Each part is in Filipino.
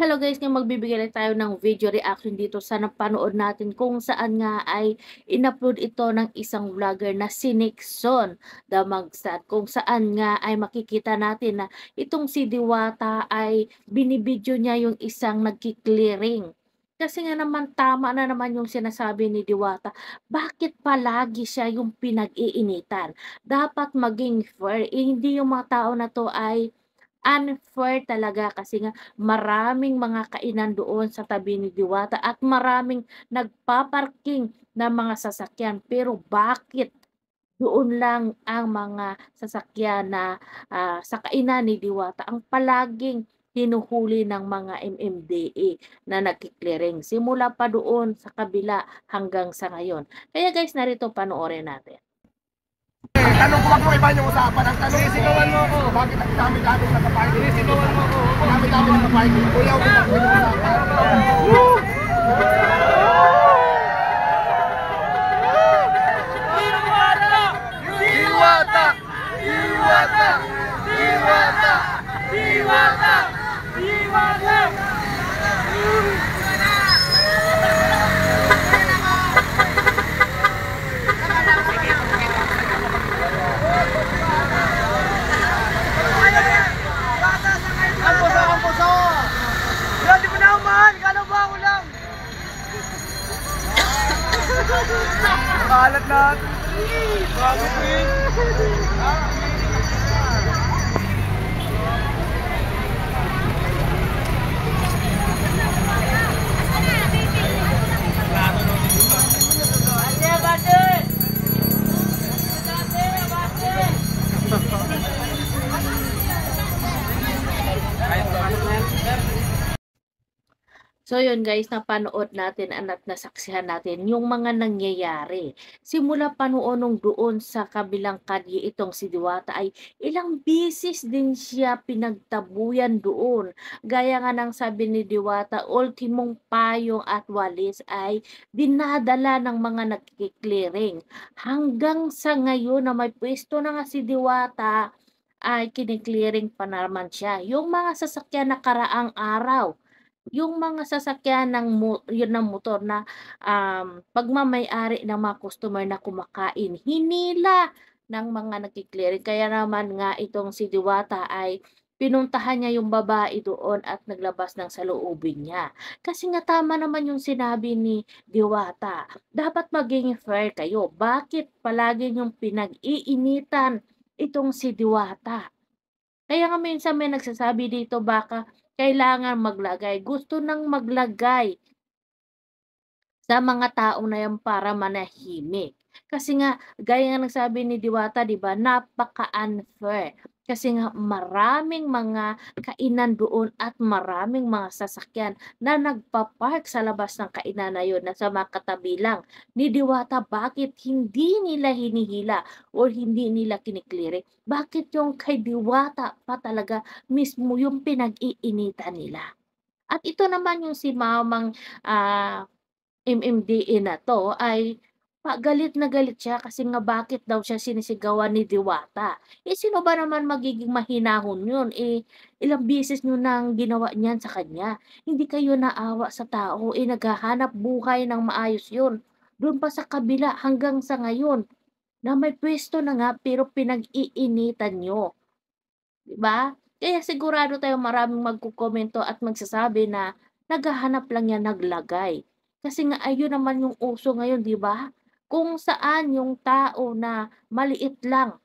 Hello guys, ngayon magbibigay lang tayo ng video reaction dito sa napanood natin kung saan nga ay in-upload ito ng isang vlogger na si Nixon Damagsat, kung saan nga ay makikita natin na itong si Diwata ay binibidyo niya yung isang nagki-clearing. Kasi nga naman tama na naman yung sinasabi ni Diwata, bakit palagi siya yung pinag-iinitan? Dapat maging fair, hindi yung mga tao na to ay unfair talaga kasi nga maraming mga kainan doon sa tabi ni Diwata at maraming nagpaparking na mga sasakyan. Pero bakit doon lang ang mga sasakyan na sa kainan ni Diwata ang palaging hinuhuli ng mga MMDA na nagki-clearing simula pa doon sa kabila hanggang sa ngayon. Kaya guys, narito panoorin natin. Tanong ko, wag mo iba yung usapan. Ang tanong Sinisigawan mo ako. bakit ang dami-dami nakaparking? Sinisigawan mo ako. Dami-dami nakaparking. Kuya, huwag mo yung usapan. Diwata! Diwata! Diwata! Diwata! Diwata! Ang puso, ang puso! Yan, di mo na umahan. Kala ba ako lang? Kalat natin. Bago Queen. So yun guys, napanood natin at nasaksihan natin yung mga nangyayari. Simula pa noon doon sa kabilang kalye itong si Diwata ay ilang bisis din siya pinagtabuyan doon. Gaya nga ng sabi ni Diwata, ultimong payong at walis ay dinadala ng mga nagkiklearing. Hanggang sa ngayon na may pwesto na nga si Diwata ay kiniklearing pa naman siya. Yung mga sasakyan na karaang araw, yung mga sasakyan yun ng motor na, pagmamay-ari ng mga customer na kumakain, hinila ng mga nagki-clearing. Kaya naman nga itong si Diwata ay pinuntahan niya yung babae doon at naglabas ng saloobin niya. Kasi nga tama naman yung sinabi ni Diwata, dapat maging fair kayo. Bakit palagi niyong pinag-iinitan itong si Diwata? Kaya nga minsan may nagsasabi dito baka kailangan maglagay, gusto nang maglagay sa mga tao na yan para manahimik. Kasi nga, gaya nga ng sabi ni Diwata, 'di ba, napaka-unfair. Kasi nga maraming mga kainan doon at maraming mga sasakyan na nagpa-park sa labas ng kainan na yun na sa mga katabi lang ni Diwata. Bakit hindi nila hinihila o hindi nila kinikliring? Bakit yung kay Diwata pa talaga mismo yung pinag-iinitan nila? At ito naman yung si Mamang MMDA na 'to ay galit na galit siya kasi nga bakit daw siya sinisigawan ni Diwata. Eh, sino ba naman magiging mahinahon yun, eh, ilang beses niyo nang ginawa niyan sa kanya. Hindi kayo naawa sa tao, eh, naghahanap buhay ng maayos yun. Dun pa sa kabila hanggang sa ngayon na may puwesto na nga pero pinag-iinitan niyo, 'di ba? Kaya sigurado tayo maraming magkokomento at magsasabi na naghahanap lang yan naglagay. Kasi nga ayun naman yung uso ngayon, 'di ba? Kung saan yung tao na maliit lang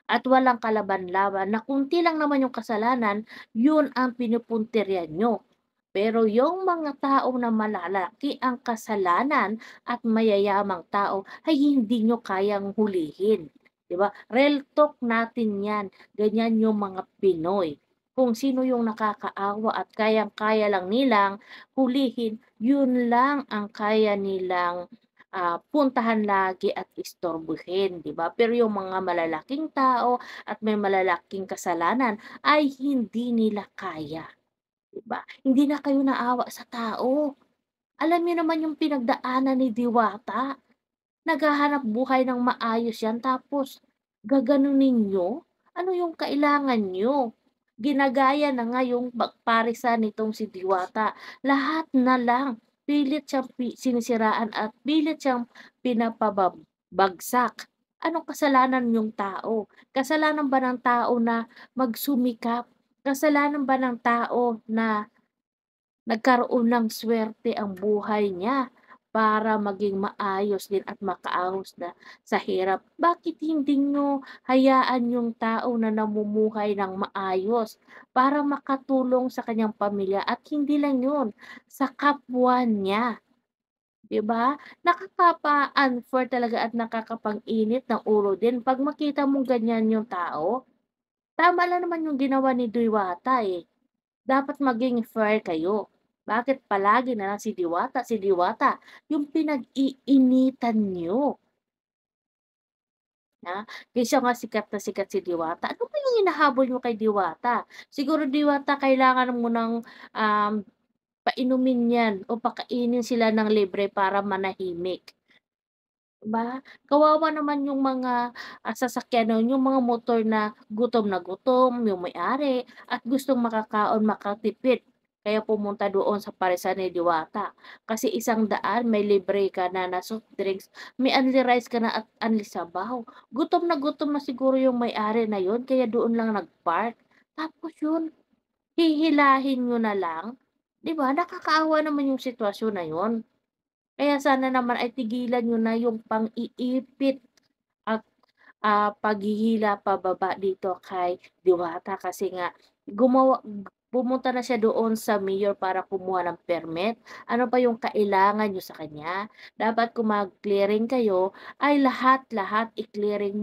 at walang kalaban-laban na konti lang naman yung kasalanan, yun ang pinupuntiryan nyo. Pero yung mga tao na malalaki ang kasalanan at mayayamang tao ay hindi nyo kayang hulihin. 'Di ba? Real talk natin 'yan. Ganyan yung mga Pinoy. Kung sino yung nakakaawa at kayang-kaya lang nilang hulihin, yun lang ang kaya nilang puntahan lagi at istorbohin, 'di ba? Pero yung mga malalaking tao at may malalaking kasalanan ay hindi nila kaya, 'di ba? Hindi na kayo naawa sa tao. Alam niyo naman yung pinagdaanan ni Diwata, naghahanap buhay ng maayos 'yan tapos gaganunin niyo? Ano yung kailangan niyo? Ginagaya na nga yung parisan nitong si Diwata. Lahat na lang pilit siyang sinisiraan at pilit siyang bagsak. Anong kasalanan yung tao? Kasalanan ba ng tao na magsumikap? Kasalanan ba ng tao na nagkaroon ng swerte ang buhay niya para maging maayos din at makaahos na sa hirap? Bakit hindi niyo hayaan yung tao na namumuhay ng maayos para makatulong sa kanyang pamilya at hindi lang yun, sa kapwa niya, 'di ba? Nakakapa-unfair talaga at nakakapang-init ng ulo din 'pag makita mong ganyan yung tao. Tama lang naman yung ginawa ni Diwata, eh. Dapat maging fair kayo. Bakit palagi na lang si Diwata yung pinag-iinitan niyo, na kesyo nga sikat na sikat si Diwata, ano ba yung hinahabol niyo kay Diwata? Siguro Diwata kailangan mo ng, painumin 'yan o pakainin sila ng libre para manahimik. 'Di ba? Kawawa naman yung mga, sasakyan nun, yung mga motor na gutom yung may-ari at gustong makakaon, makatipid. Kaya pumunta doon sa parisan ni Diwata. Kasi 100 may libre ka na soft drinks, may only rice ka na at only sabaw. Gutom na siguro yung may-ari na yun kaya doon lang nag-park. Tapos yun, hihilahin niyo na lang, 'di ba? Nakakaawa naman yung sitwasyon na yun. Kaya sana naman ay tigilan niyo na yung pang-iipit at, paghihila pababa dito kay Diwata kasi nga pumunta na siya doon sa mayor para kumuha ng permit. Ano pa yung kailangan niyo sa kanya? Dapat kung mag-clearing kayo ay lahat-lahat i-clearing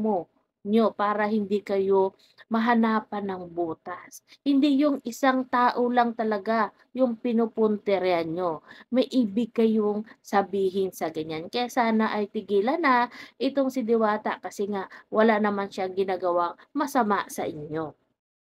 niyo para hindi kayo mahanapan ng butas. Hindi yung isang tao lang talaga yung pinupuntiryan niyo, may ibig kayong sabihin sa ganyan. Kaya sana ay tigilan na itong si Diwata kasi nga wala naman siyang ginagawang masama sa inyo.